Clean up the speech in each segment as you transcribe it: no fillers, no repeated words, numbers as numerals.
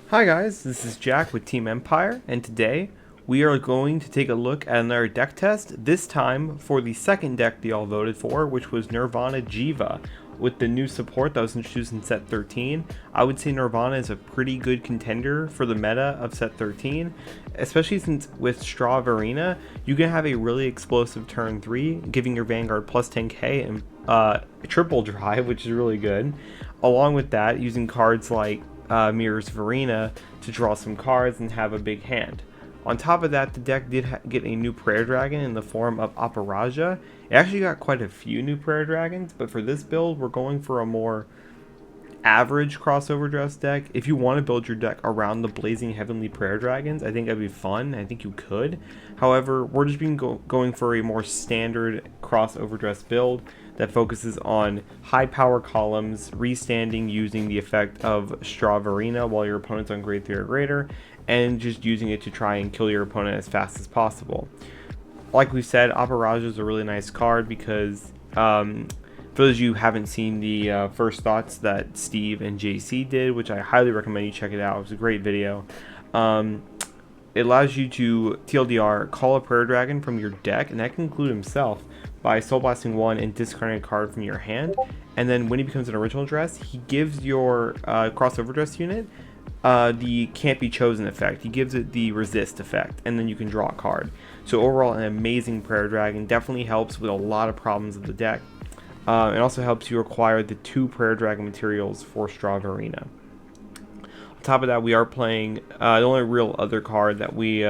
Hi guys, this is Jack with Team Empire, and today we are going to take a look at another deck test, this time for the second deck they all voted for, which was Nirvana Jheva. With the new support that was introduced in set 13, I would say Nirvana is a pretty good contender for the meta of set 13, especially since with Straw Arena, you can have a really explosive turn 3, giving your Vanguard plus 10k and triple drive, which is really good. Along with that, using cards like Mirror's Verena to draw some cards and have a big hand. On top of that, the deck did get a new Prayer Dragon in the form of Aparaja. It actually got quite a few new Prayer Dragons, but for this build, we're going for a more average crossover dress deck. If you want to build your deck around the Blazing Heavenly Prayer Dragons, I think that'd be fun. I think you could. However, we're just going for a more standard crossover dress build that focuses on high power columns, restanding using the effect of Straw Arena while your opponent's on grade 3 or greater, and just using it to try and kill your opponent as fast as possible. Like we said, Aparaja is a really nice card because for those of you who haven't seen the first thoughts that Steve and JC did, which I highly recommend you check it out, it was a great video. It allows you to TLDR call a Prayer Dragon from your deck, and that can include himself, by Soul Blasting 1 and discarding a card from your hand. And then when he becomes an original dress, he gives your crossover dress unit the Can't Be Chosen effect. He gives it the resist effect, and then you can draw a card. So overall, an amazing Prayer Dragon. Definitely helps with a lot of problems of the deck. It also helps you acquire the 2 Prayer Dragon materials for Straw Arena. On top of that, we are playing the only real other card that we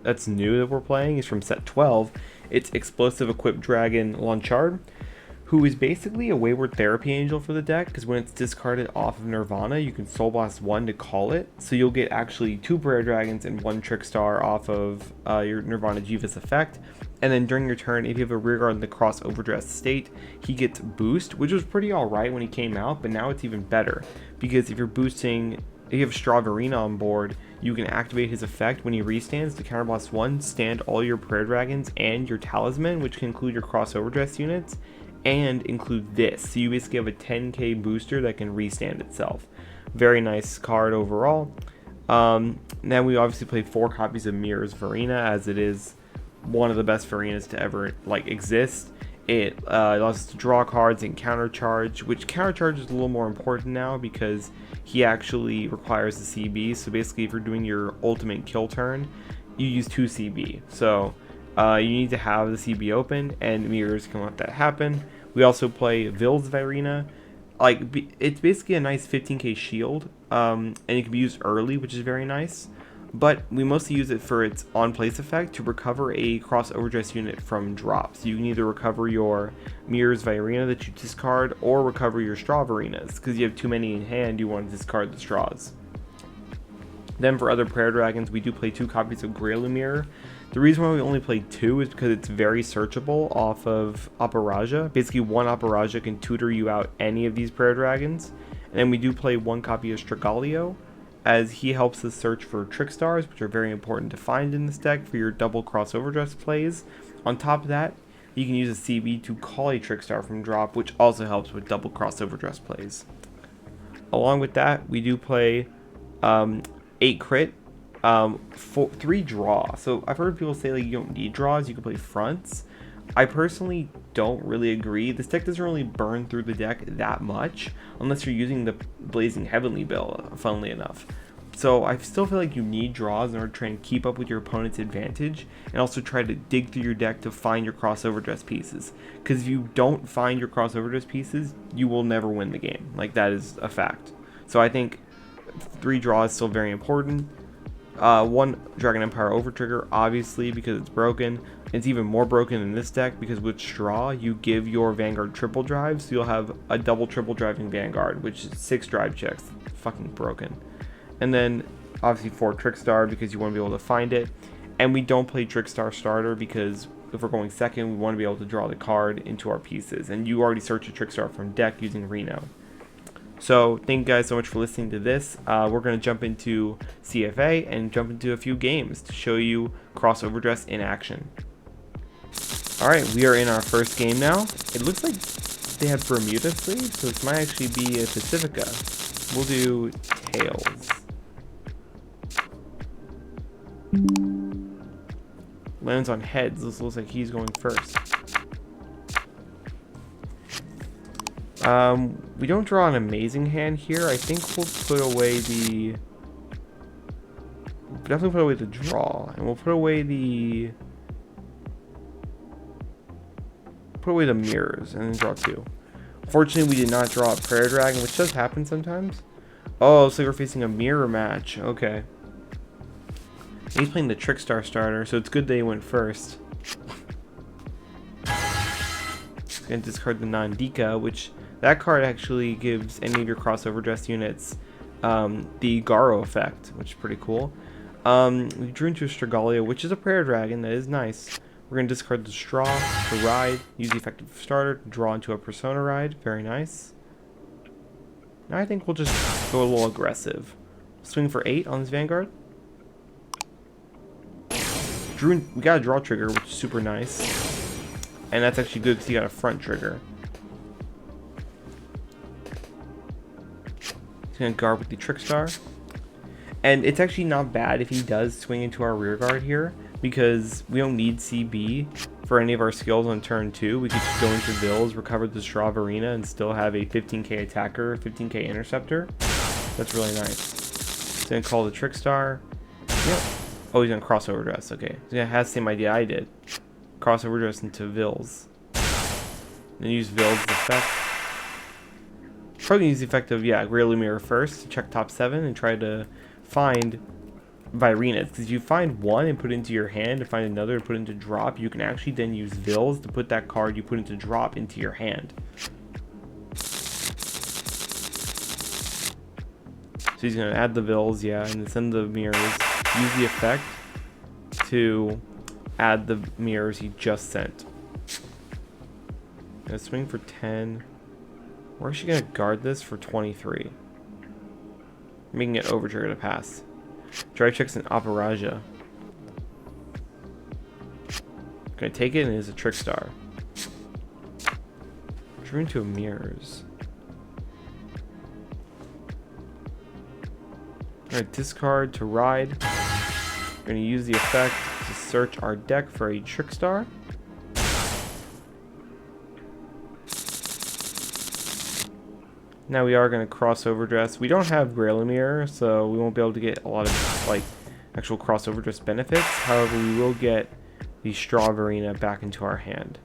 that's new that we're playing is from set 12. It's Explosive Equipped Dragon Launchard, who is basically a Wayward Therapy Angel for the deck, because when it's discarded off of Nirvana, you can Soul Blast 1 to call it, so you'll get actually 2 Prayer Dragons and 1 Trickstar off of your Nirvana Jheva's effect. And then during your turn, if you have a rearguard in the cross overdressed state, he gets boost, which was pretty alright when he came out, but now it's even better, because if you're boosting, if you have Straw Arena on board, you can activate his effect when he restands to counterblast 1, stand all your Prayer Dragons and your Talisman, which can include your cross overdress units, and include this. So you basically have a 10k booster that can restand itself. Very nice card overall. Now we obviously play 4 copies of Mirror's Verena, as it is one of the best Verenas to ever exist. It allows us to draw cards and countercharge, which countercharge is a little more important now because he actually requires the CB. So basically, if you're doing your ultimate kill turn, you use 2 CB. So you need to have the CB open, and Mirrors can let that happen. We also play Vil's Verena. It's basically a nice 15k shield, and it can be used early, which is very nice. But we mostly use it for its on-place effect to recover a cross overdress unit from drops. You can either recover your Mirror's Verena that you discard, or recover your Straw Arenas, because you have too many in hand, you want to discard the straws. Then for other Prayer Dragons, we do play 2 copies of Greylu Mirror. The reason why we only play 2 is because it's very searchable off of Aparaja. Basically, 1 Aparaja can tutor you out any of these Prayer Dragons. And then we do play 1 copy of Strigalio, as he helps us search for Trickstars, which are very important to find in this deck for your double cross overdress plays. On top of that, you can use a CB to call a Trickstar from drop, which also helps with double cross overdress plays. Along with that, we do play 8 crit, 3 draw. So I've heard people say you don't need draws, you can play fronts. I personally don't really agree. This deck doesn't really burn through the deck that much unless you're using the Blazing Heavenly build, funnily enough. So I still feel like you need draws in order to try and keep up with your opponent's advantage, and also try to dig through your deck to find your crossover dress pieces. Because if you don't find your crossover dress pieces, you will never win the game. That is a fact. So I think 3 draws is still very important. 1 Dragon Empire Overtrigger, obviously, because it's broken. It's even more broken in this deck because with Straw, you give your Vanguard triple drive, so you'll have a double triple driving Vanguard, which is 6 drive checks. Fucking broken. And then obviously 4 Trickstar because you want to be able to find it. And we don't play Trickstar starter because if we're going second, we want to be able to draw the card into our pieces. And you already search a Trickstar from deck using Reno. So thank you guys so much for listening to this. We're going to jump into CFA and jump into a few games to show you crossover dress in action. Alright, we are in our first game now. It looks like they have Bermuda sleeves, so this might actually be a Pacifica. We'll do Tails. Lands on heads. This looks like he's going first. We don't draw an amazing hand here. I think we'll put away the... Definitely put away the draw. And we'll put away the... mirrors and then draw 2. Fortunately, we did not draw a prayer dragon, which does happen sometimes. Oh, so we're facing a mirror match. Okay. He's playing the Trickstar starter, so it's good that he went first. He's going to discard the non-Dika, which that card actually gives any of your crossover dress units the Garo effect, which is pretty cool. We drew into a Stragalia, which is a prayer dragon. That is nice. We're going to discard the Straw to ride, use the effective starter to draw into a Persona ride. Very nice. Now I think we'll just go a little aggressive. Swing for 8 on this Vanguard. We got a draw trigger, which is super nice. And that's actually good because he got a front trigger. He's going to guard with the Trickstar. And it's actually not bad if he does swing into our rear guard here, because we don't need CB for any of our skills on turn 2. We could just go into Vills, recover the Straw Arena, and still have a 15k attacker, 15k interceptor. That's really nice. He's going to call the Trickstar. Yep. Oh, he's going to crossover dress. Okay. He's going to have the same idea I did. Crossover dress into Vills. Then use Vills' effect. Probably going to use the effect of, yeah, Grail Mirror first to check top 7 and try to find Virina, because if you find one and put it into your hand and find another and put it into drop, you can actually then use Vills to put that card you put into drop into your hand. So he's going to add the Vills, yeah, and then send the mirrors. Use the effect to add the mirrors he just sent. Gonna swing for 10. We're actually going to guard this for 23. Making it overtrigger to pass. Drive checks an Aparaja. Gonna take it and it is a Trickstar. Drew into a mirrors. Alright, discard to ride. We're gonna use the effect to search our deck for a Trickstar. Now we are going to crossover dress. We don't have Grailemere, so we won't be able to get a lot of like actual crossover dress benefits. However, we will get the Straw Arena back into our hand.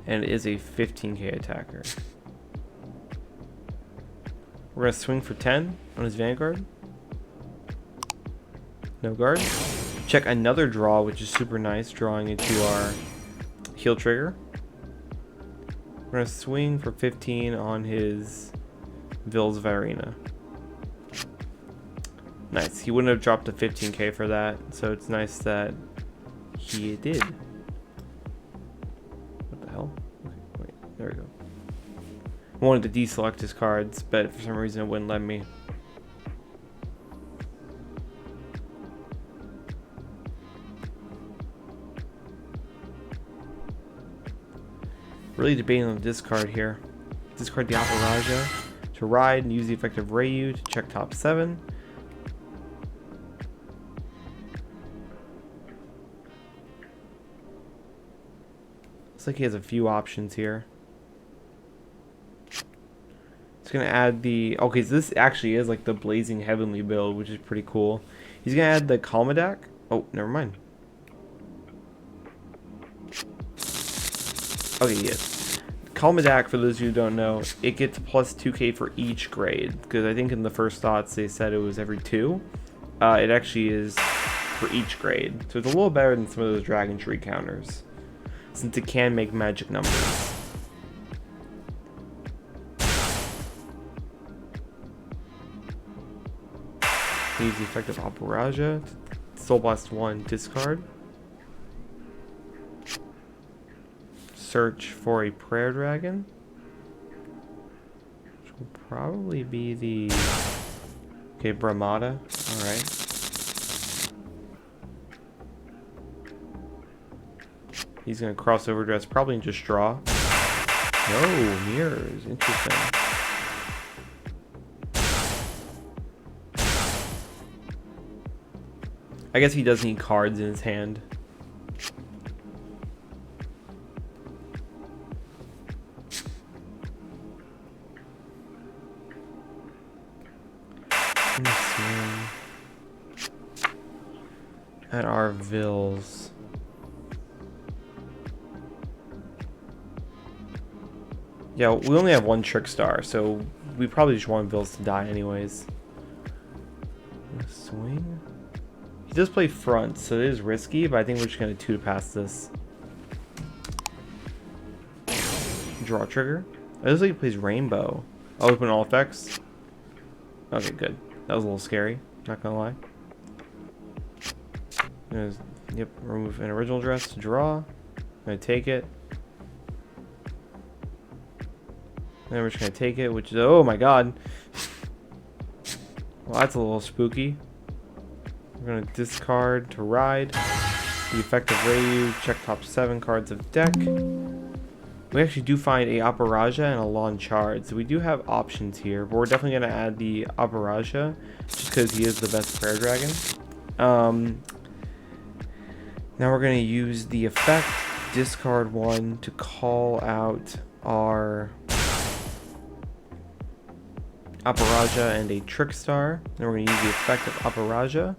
And it is a 15k attacker. We're going to swing for 10 on his Vanguard. No guard. Check another draw, which is super nice, drawing into our heal trigger. We're going to swing for 15 on his Vills Virina. Nice. He wouldn't have dropped a 15k for that, so it's nice that he did. What the hell? Okay, wait, there we go. I wanted to deselect his cards, but for some reason it wouldn't let me. Really debating on the discard here. Discard the Aparaja to ride and use the effect of Rayu to check top 7. Looks like he has a few options here. He's going to add the... Okay, so this actually is like the Blazing Heavenly build, which is pretty cool. He's going to add the Kalmadak. Oh, never mind. Okay, yes. Kalmadak, for those of you who don't know, it gets plus 2k for each grade. Because I think in the first thoughts they said it was every 2. It actually is for each grade. So it's a little better than some of those Dragon Tree counters, since it can make magic numbers. Use the effect of Aparaja. Soul Blast 1, discard. Search for a Prayer Dragon, which will probably be the... Okay, Brahmada. Alright. He's going to crossover dress, probably just draw. No, mirrors. Interesting. I guess he does need cards in his hand. At our Vills. Yeah, we only have one Trick Star, so we probably just want Vills to die anyways. Swing. He does play front, so it is risky, but I think we're just gonna 2 to pass this. Draw trigger. It looks like he plays Rainbow. I'll open all effects. Okay, good. That was a little scary, not gonna lie. Yep, remove an original address to draw. I'm gonna take it. Then we're just gonna take it, which is, oh my god. Well, that's a little spooky. We're gonna discard to ride. The effective Rayu, check top 7 cards of deck. We actually do find a Aparaja and a Lawn Chard, so we do have options here, but we're definitely gonna add the Aparaja just because he is the best prayer dragon. Now we're going to use the effect, discard 1 to call out our Aparaja and a Trickstar. Then we're going to use the effect of Aparaja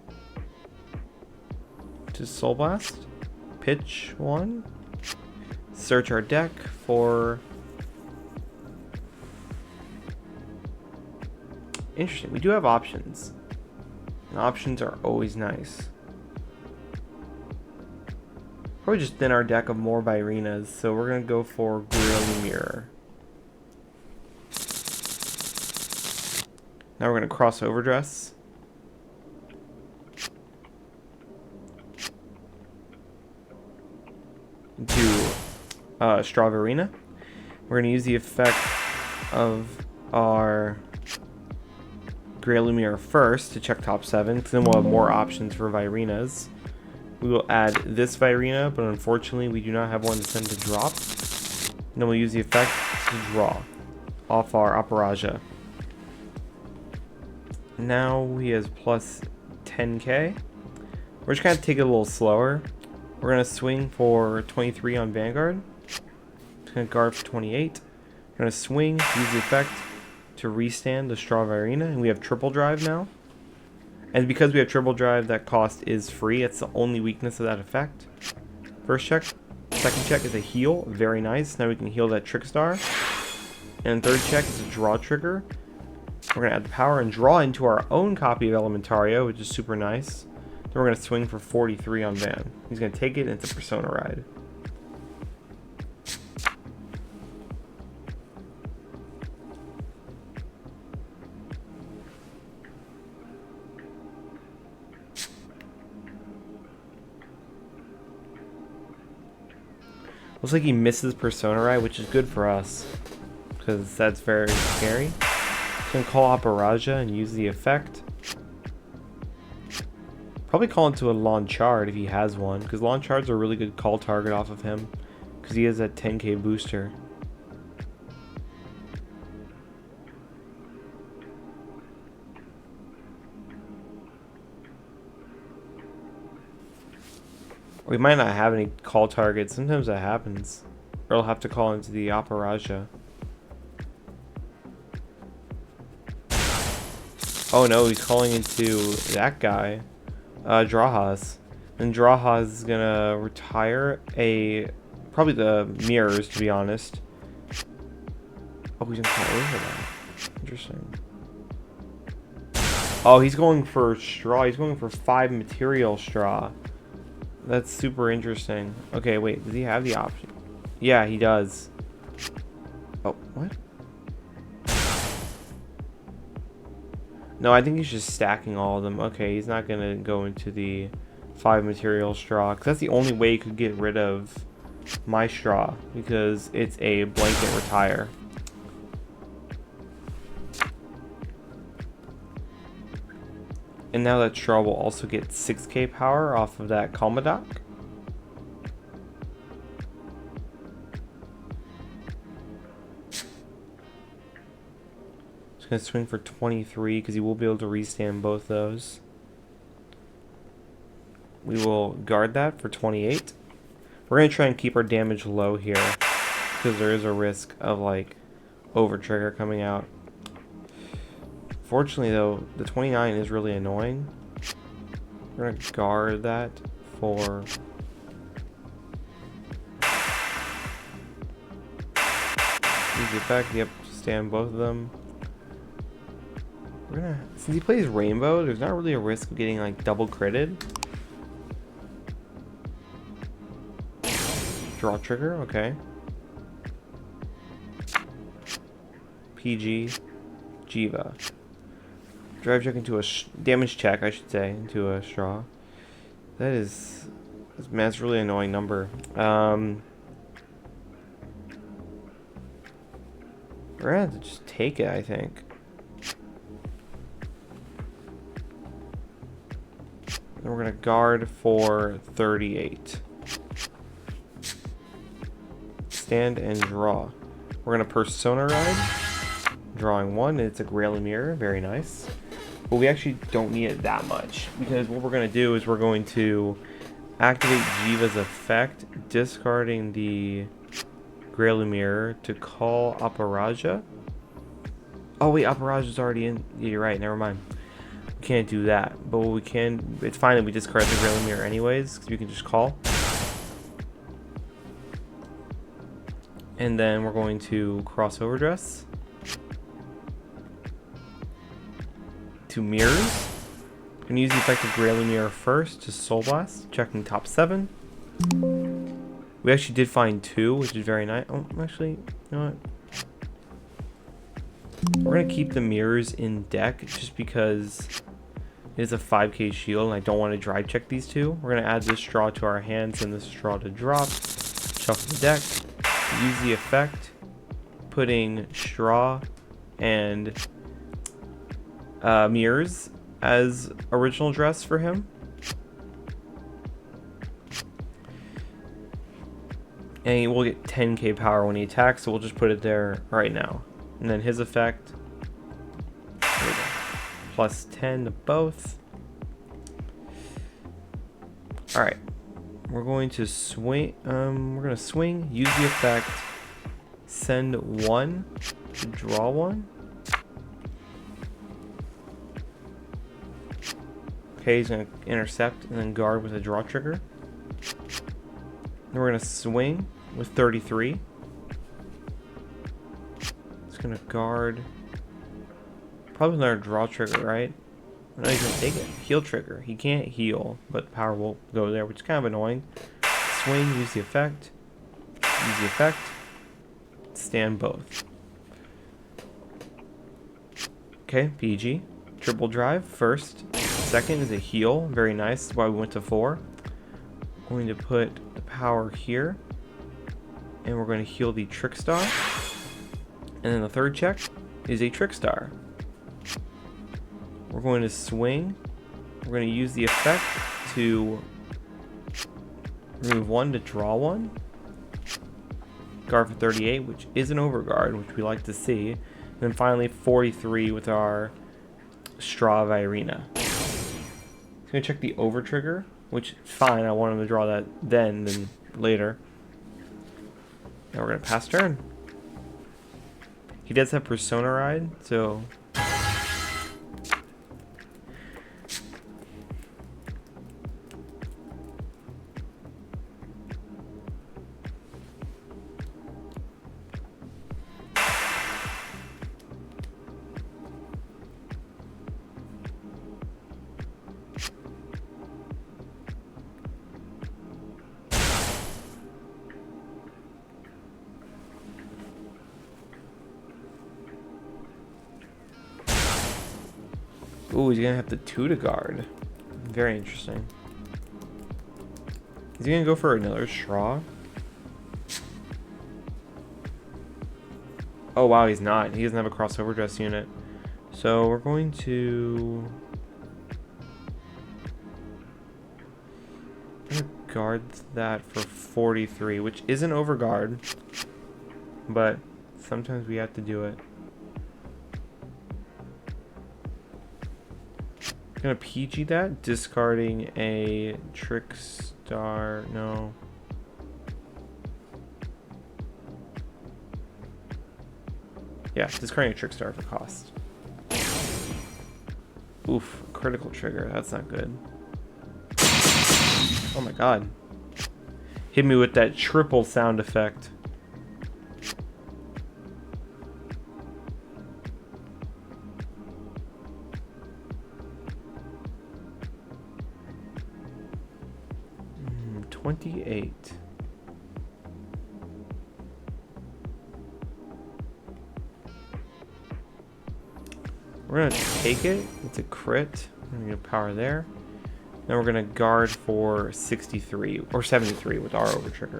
to Soul Blast, pitch 1, search our deck for... Interesting, we do have options, and options are always nice. Probably just thin our deck of more Byrinas, so we're going to go for Grilling Mirror. Now we're going to cross Overdress. Into Strawberina. We're going to use the effect of our Grilling Mirror first to check top 7, because then we'll have more options for Byrinas. We will add this Virina, but unfortunately we do not have one to send to drop. And then we'll use the effect to draw off our Aparaja. Now he has plus 10k. We're just going to take it a little slower. We're going to swing for 23 on Vanguard. It's going to guard for 28. We're going to swing, use the effect to restand the Straw Virina, and we have triple drive now. And because we have triple drive, that cost is free. It's the only weakness of that effect. First check. Second check is a heal. Very nice. Now we can heal that Trickstar. And third check is a draw trigger. We're going to add the power and draw into our own copy of Elementario, which is super nice. Then we're going to swing for 43 on Van. He's going to take it into Persona Ride. Looks like he misses Persona Ride, which is good for us, because that's very scary. He's going to call Aparaja and use the effect. Probably call into a Lawn Chard if he has one, because Lawn Chards are a really good call target off of him, because he has that 10k booster. We might not have any call targets. Sometimes that happens. Or I'll have to call into the Aparaja. Oh no, he's calling into that guy. Drawhas. And Drawhas is gonna retire probably the mirrors, to be honest. Oh, he's gonna call over that. Interesting. Oh, he's going for straw. He's going for 5 material straw. That's super interesting. Okay, wait, does he have the option? Yeah, he does. Oh, what? No, I think he's just stacking all of them. Okay, he's not gonna go into the 5 material straw, because that's the only way he could get rid of my straw, because it's a blanket retire. And now that straw will also get 6k power off of that Kalmadak. Just gonna swing for 23 because he will be able to restand both those. we will guard that for 28. We're going to try and keep our damage low here, because there is a risk of, like, over trigger coming out. Fortunately, though, the 29 is really annoying. We're going to guard that for... use the effect, yep, stand both of them. We're gonna, since he plays Rainbow, there's not really a risk of getting, like, double critted. Draw trigger, okay. PG, Jheva. Drive check into a damage check, I should say, into a straw. That is, man, that's a really annoying number. We're gonna have to just take it, I think. And we're gonna guard for 38. Stand and draw. We're gonna Persona Ride. Drawing one, it's a Grail Mirror, very nice. But we actually don't need it that much, because what we're gonna do is we're going to activate Jheva's effect, discarding the Grail Mirror to call Aparaja. Oh wait, Aparaja's already in. Yeah, you're right, never mind. We can't do that, but what we can, it's fine that we discard the Grail Mirror anyways, because we can just call. And then we're going to cross Overdress to Mirrors. I'm going to use the effect of Grail Mirror first to Soul Blast, checking top 7. We actually did find 2, which is very nice. Oh, actually, you know what? We're going to keep the Mirrors in deck just because it is a 5k shield and I don't want to drive check these two. We're going to add this straw to our hands and this straw to drop. Shuffle the deck. Use the effect, putting straw and mirrors as original dress for him. And he will get 10k power when he attacks, so we'll just put it there right now. And then his effect, plus 10 to both. Alright. We're going to swing, use the effect, send 1 to draw 1. Okay, he's going to intercept and then guard with a draw trigger. Then we're going to swing with 33. It's going to guard, probably another draw trigger, right? No, he's gonna take it. Heal trigger. He can't heal, but power will go there, which is kind of annoying. Swing, use the effect. Use the effect. Stand both. Okay, PG. Triple drive first. Second is a heal. Very nice. That's why we went to 4. Going to put the power here. And we're going to heal the Trick Star. And then the third check is a Trick Star. We're going to swing. We're going to use the effect to remove 1 to draw 1. Guard for 38, which is an overguard, which we like to see. And then finally 43 with our Straw of Irina. It's going to check the over trigger, which is fine. I want him to draw that then than later. Now we're going to pass turn. He does have Persona Ride, so... Ooh, he's gonna have the 2 to guard. Very interesting. Is he gonna go for another straw? Oh wow, he's not. He doesn't have a crossover dress unit. So we're going to guard that for 43, which is an overguard, but sometimes we have to do it. Gonna PG that, discarding a trick star. No. Yeah, discarding a trick star for cost. Oof, critical trigger. That's not good. Oh my god. Hit me with that triple sound effect. Mm, 28. We're gonna take it. It's a crit. We're gonna get power there. Then we're gonna guard for 63 or 73 with our over trigger.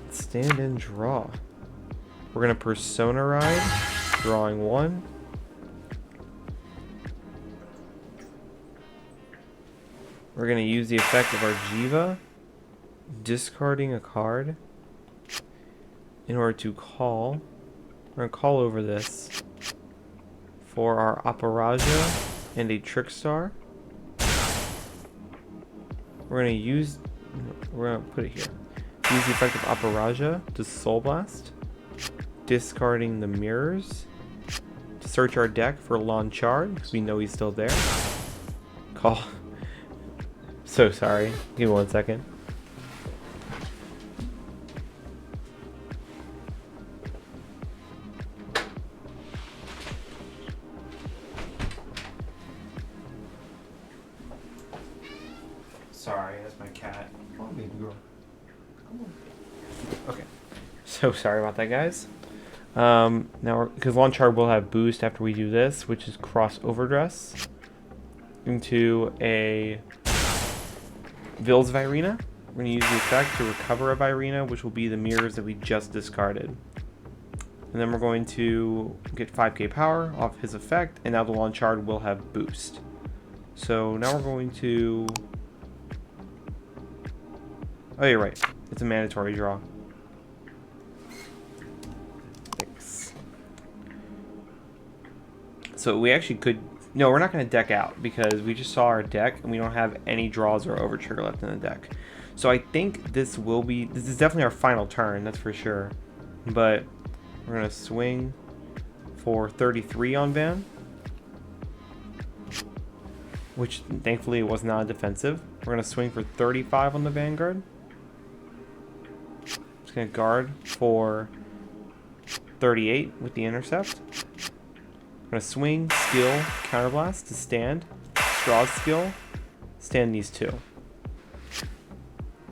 Stand and draw. We're gonna persona ride, drawing 1. We're gonna use the effect of our Jheva, discarding a card in order to call. We're gonna call over this for our Aparaja and a trick star. We're gonna put it here. Use the effect of Aparaja to Soul Blast, discarding the mirrors to search our deck for Lanchard because we know he's still there. Call. So sorry. Give me 1 second. Sorry, that's my cat. Come on, baby girl. Come on. Okay. So sorry about that, guys. Now, because Launchard will have boost after we do this, which is cross overdress into a Vils Virina. We're going to use the effect to recover a Virina, which will be the mirrors that we just discarded. And then we're going to get 5k power off his effect, and now the Launchard will have boost. So now we're going to... Oh, you're right. It's a mandatory draw. Thanks. So we actually could... No, we're not going to deck out because we just saw our deck and we don't have any draws or over trigger left in the deck. So I think this will be... This is definitely our final turn, that's for sure. But we're going to swing for 33 on Van, which thankfully was not defensive. We're going to swing for 35 on the Vanguard. Just going to guard for 38 with the intercept. I'm going to swing, skill, counterblast to stand. Straw skill, stand these two.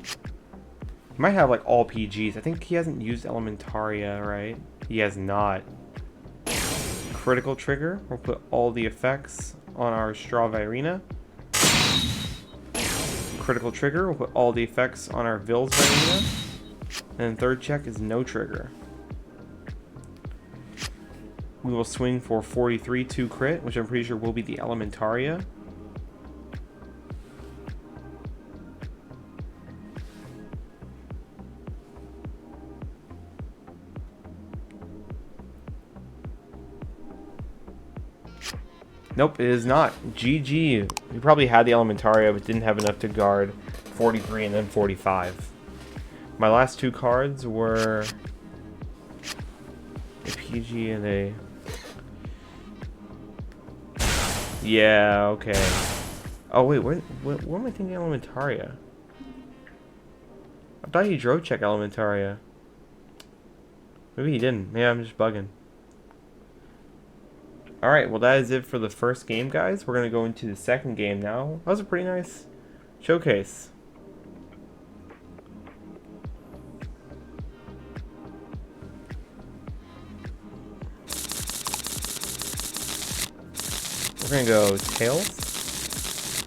He might have like all PGs. I think he hasn't used Elementaria, right? He has not. Critical trigger. We'll put all the effects on our Straw Virina. Critical trigger. We'll put all the effects on our Vils Virina. And third check is no trigger. We will swing for 43 2 crit, which I'm pretty sure will be the Elementaria. Nope, it is not. GG. We probably had the Elementaria, but didn't have enough to guard 43 and then 45. My last two cards were a PG and a... Yeah, okay. Oh, wait, what am I thinking Elementaria? I thought he drove check Elementaria. Maybe he didn't. Yeah, I'm just bugging. Alright, well that is it for the first game, guys. We're going to go into the second game now. That was a pretty nice showcase. We're going to go Tails.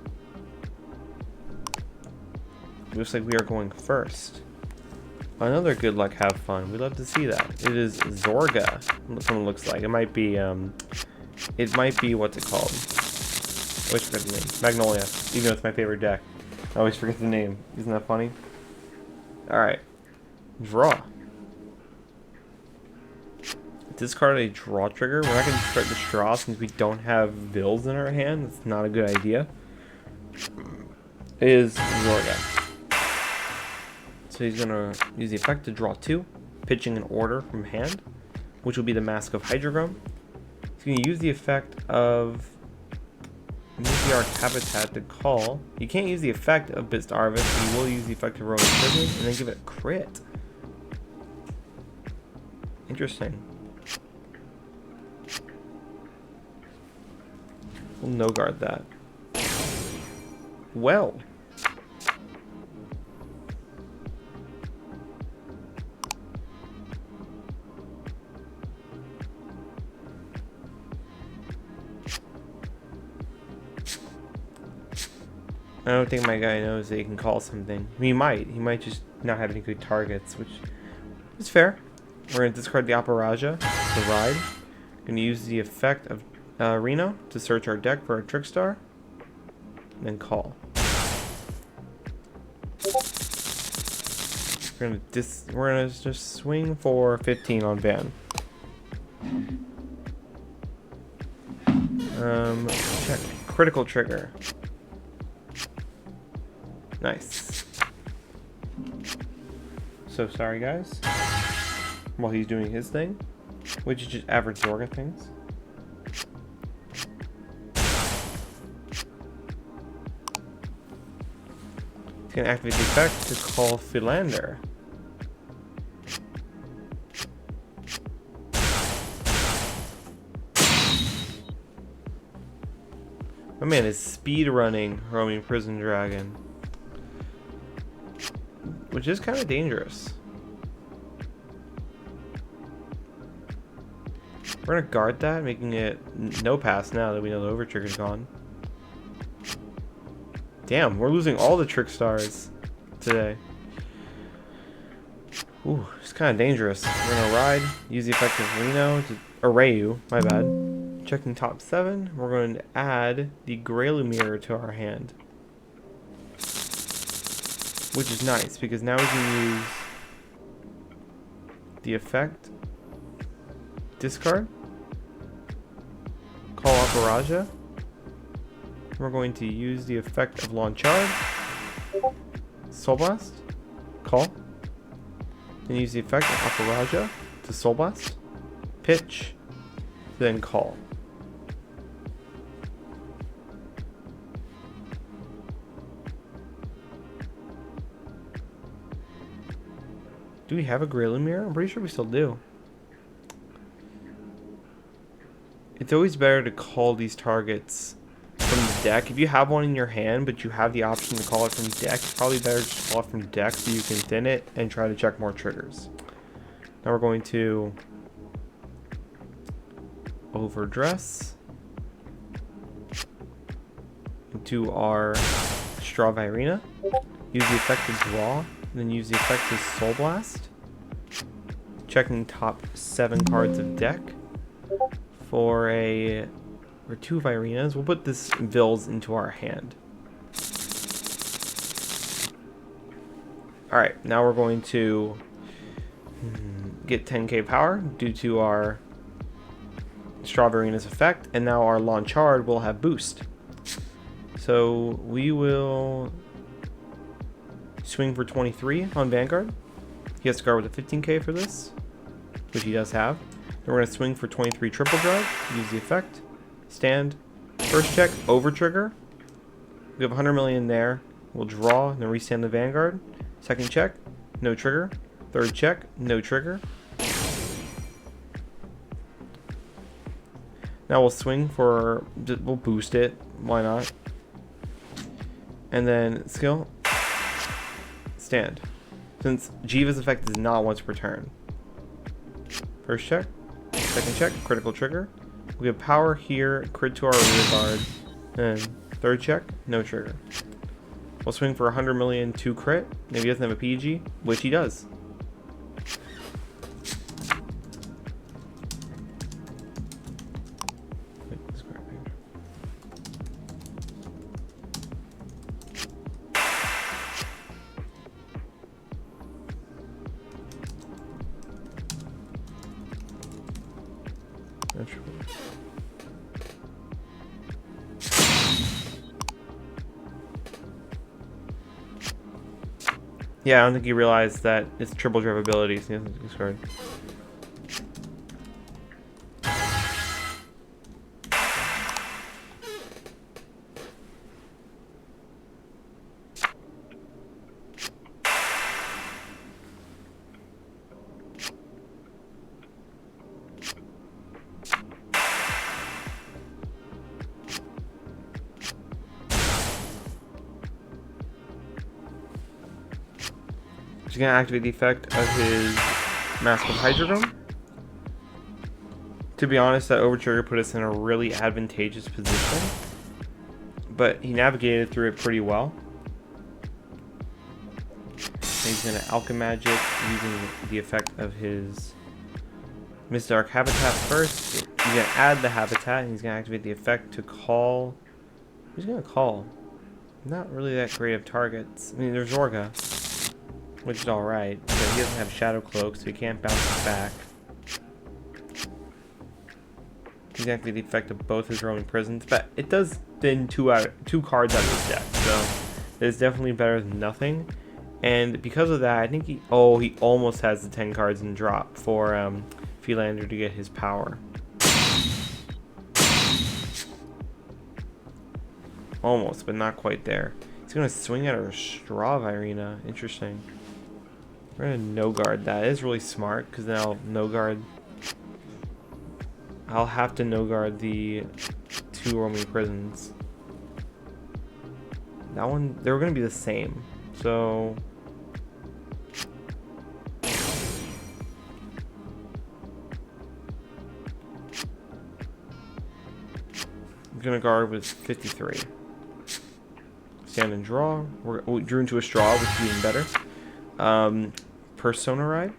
Looks like we are going first. Another good luck, have fun. We love to see that. It is Zorga. Someone looks like. It might be what's it called? I always forget the name. Magnolia. Even though it's my favorite deck. I always forget the name. Isn't that funny? Alright. Draw. discard a draw trigger. We're not going to start the straw since we don't have Vills in our hand. That's not a good idea. Is Zorga. So he's going to use the effect to draw 2, pitching an order from hand, which will be the Mask of Hydrogrum. He's going to use the effect of Meteoric Habitat to call. You can't use the effect of Bist Arvis, but you will use the effect of Roman Prison and then give it a crit. Interesting. We'll no guard that. Well. I don't think my guy knows that he can call something. I mean, he might. He might just not have any good targets, which is fair. We're going to discard the Apparaja to ride. Going to use the effect of Reno to search our deck for a Trickstar. And then call. We're gonna just swing for 15 on Van. Check. Critical trigger. Nice. So sorry, guys. While he's doing his thing, which is just average Zorga things. He's gonna activate the effect to call Philander. My man is speed running Roaming Prison Dragon, which is kind of dangerous. We're gonna guard that, making it no pass now that we know the over trigger's gone. Damn, we're losing all the trick stars today. Ooh, it's kind of dangerous. We're gonna ride, use the effect of Reno to array you. My bad. Checking top 7. We're going to add the Grailumir to our hand, which is nice because now we can use the effect. Discard. Call Apparaja. We're going to use the effect of Launchard. Soul Blast. Call. Then use the effect of Apparaja to Soul Blast. Pitch. Then call. Do we have a Grailumir? I'm pretty sure we still do. It's always better to call these targets from the deck. If you have one in your hand, but you have the option to call it from deck, it's probably better to just call it from deck so you can thin it and try to check more triggers. Now we're going to overdress into our Straw Virena. Use the effect to draw, and then use the effect to Soul Blast. Checking top 7 cards of deck. For 2 Virenas, we'll put this Vills into our hand. Alright, now we're going to get 10k power due to our Straw Virena's effect, and now our Launchard will have boost. So we will swing for 23 on Vanguard. He has to guard with a 15k for this, which he does have. Then we're going to swing for 23 triple drive, use the effect, stand, first check, over trigger. We have 100 million there. We'll draw and then restand the Vanguard. Second check, no trigger. Third check, no trigger. Now we'll swing for, we'll boost it, why not? And then skill, stand. Since Jheva's effect is not once per turn. First check. Second check, critical trigger. We have power here, crit to our rear guard. And third check, no trigger. We'll swing for 100 million, 2 crit. Maybe he doesn't have a PG, which he does. Yeah, I don't think he realized that it's triple drive abilities. He hasn't discarded. He's gonna activate the effect of his Mask of Hydrodome. To be honest, that overtrigger put us in a really advantageous position, but he navigated through it pretty well. And he's gonna Alchemagic using the effect of his Mist Dark Habitat first. He's gonna add the habitat, and he's gonna activate the effect to call. Who's gonna call? Not really that great of targets. I mean, there's Zorga, which is alright, but he doesn't have Shadow Cloak, so he can't bounce it back. He's gonna activate the effect of both his roaming prisons, but it does thin two cards out of his deck, so it's definitely better than nothing. And because of that, I think he almost has the 10 cards in drop for Philander to get his power. Almost, but not quite there. He's gonna swing at our Straw Virena. Interesting. We're gonna no guard that. It is really smart because then I'll no guard. I'll have to no guard the 2 roaming prisons. That one, they were gonna be the same. So I'm gonna guard with 53. Stand and draw. We drew into a straw, which is even better. Persona Ride.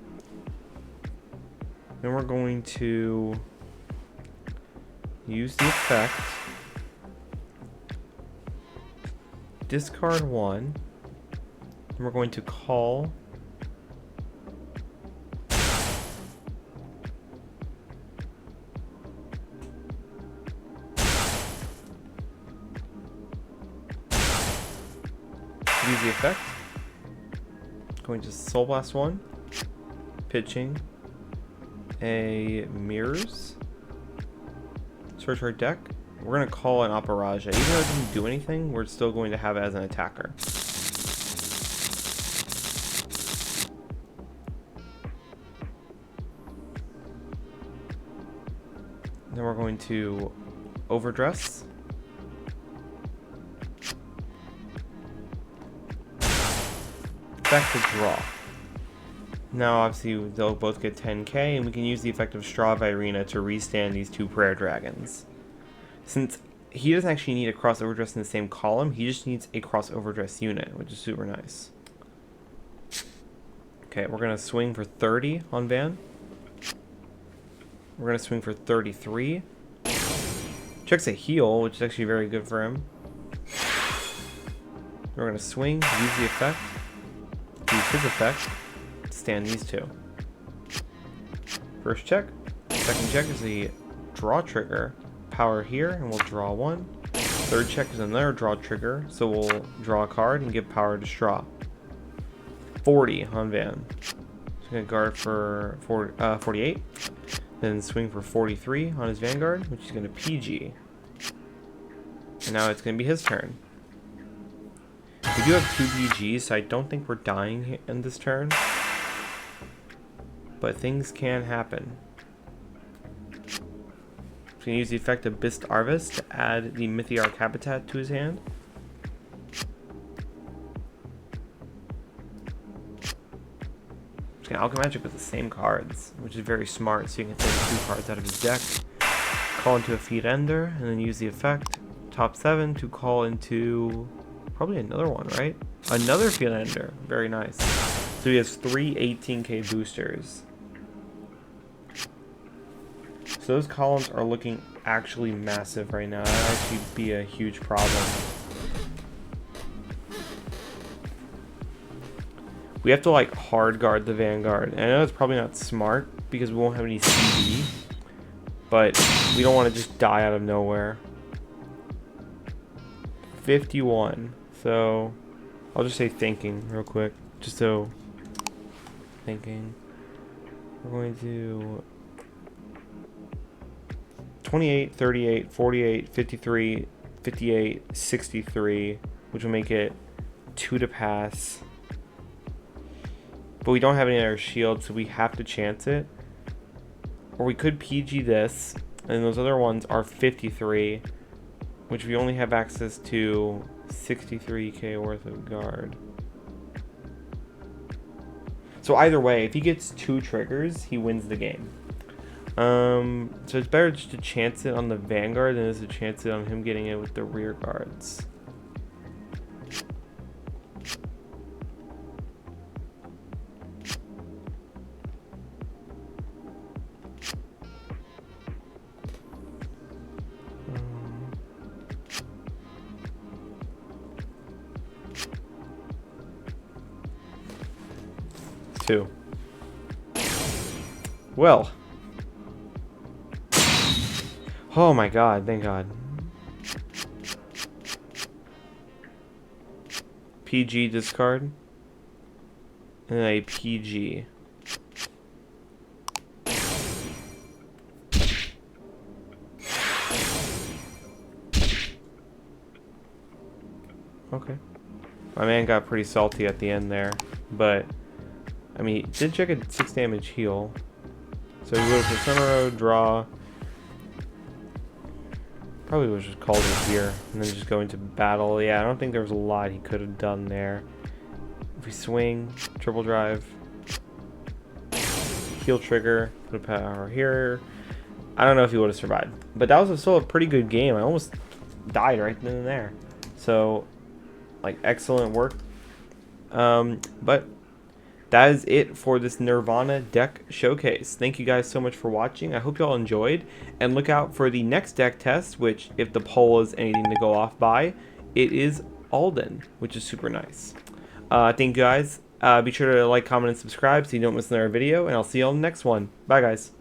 Then we're going to use the effect. Discard 1. And we're going to call. Use the effect. Going to Soul Blast 1. Pitching a Mirrors. Search our deck. We're going to call an Apparaja. Even though it doesn't do anything, we're still going to have it as an attacker. Then we're going to Overdress. Back to draw. Now obviously they'll both get 10k, and we can use the effect of Straw Virena to restand these 2 Prayer Dragons. Since he doesn't actually need a cross overdress in the same column, he just needs a cross overdress unit, which is super nice. Okay, we're gonna swing for 30 on Van. We're gonna swing for 33. Checks a heal, which is actually very good for him. We're gonna swing, use the effect. Use his effect, stand these 2. First check. Second check is a draw trigger. Power here, and we'll draw 1. Third check is another draw trigger, so we'll draw a card and give power to Straw. 40 on Van. So I'm going to guard for 48. Then swing for 43 on his Vanguard, which is going to PG. And now it's going to be his turn. We do have 2 PGs, so I don't think we're dying in this turn. But things can happen. He's going to use the effect of Bist Arvis to add the Mythiarch Habitat to his hand. He's going to Alchemagic with the same cards, which is very smart, so you can take 2 cards out of his deck. Call into a Feed Ender, and then use the effect, top 7, to call into probably another one, right? Another Feed Ender. Very nice. So he has 3 18k boosters. So those columns are looking actually massive right now. That would actually be a huge problem. We have to like hard guard the Vanguard. And I know it's probably not smart because we won't have any CD, but we don't want to just die out of nowhere. 51. So I'll just say thinking real quick. just so thinking. We're going to 28, 38, 48, 53, 58, 63, which will make it 2 to pass. But we don't have any other shield, so we have to chance it. Or we could PG this, and those other ones are 53, which we only have access to 63k worth of guard. So either way, if he gets 2 triggers, he wins the game. So it's better just to chance it on the Vanguard than it is to chance it on him getting it with the rear guards. Two. Well. Oh my god, thank god. PG discard. And then a PG. Okay. My man got pretty salty at the end there, but I mean, he did check a 6 damage heal. So he would have put center road, draw. Probably was just called it here and then just go into battle. Yeah, I don't think there was a lot he could have done there. If we swing, triple drive, heal trigger, put a power here. I don't know if he would have survived. But that was still a pretty good game. I almost died right then and there. So, like, excellent work. But that is it for this Nirvana deck showcase. Thank you guys so much for watching. I hope you all enjoyed. And look out for the next deck test, which, if the poll is anything to go off by, it is Alden, which is super nice. Thank you guys. Be sure to like, comment, and subscribe so you don't miss another video. And I'll see you all in the next one. Bye, guys.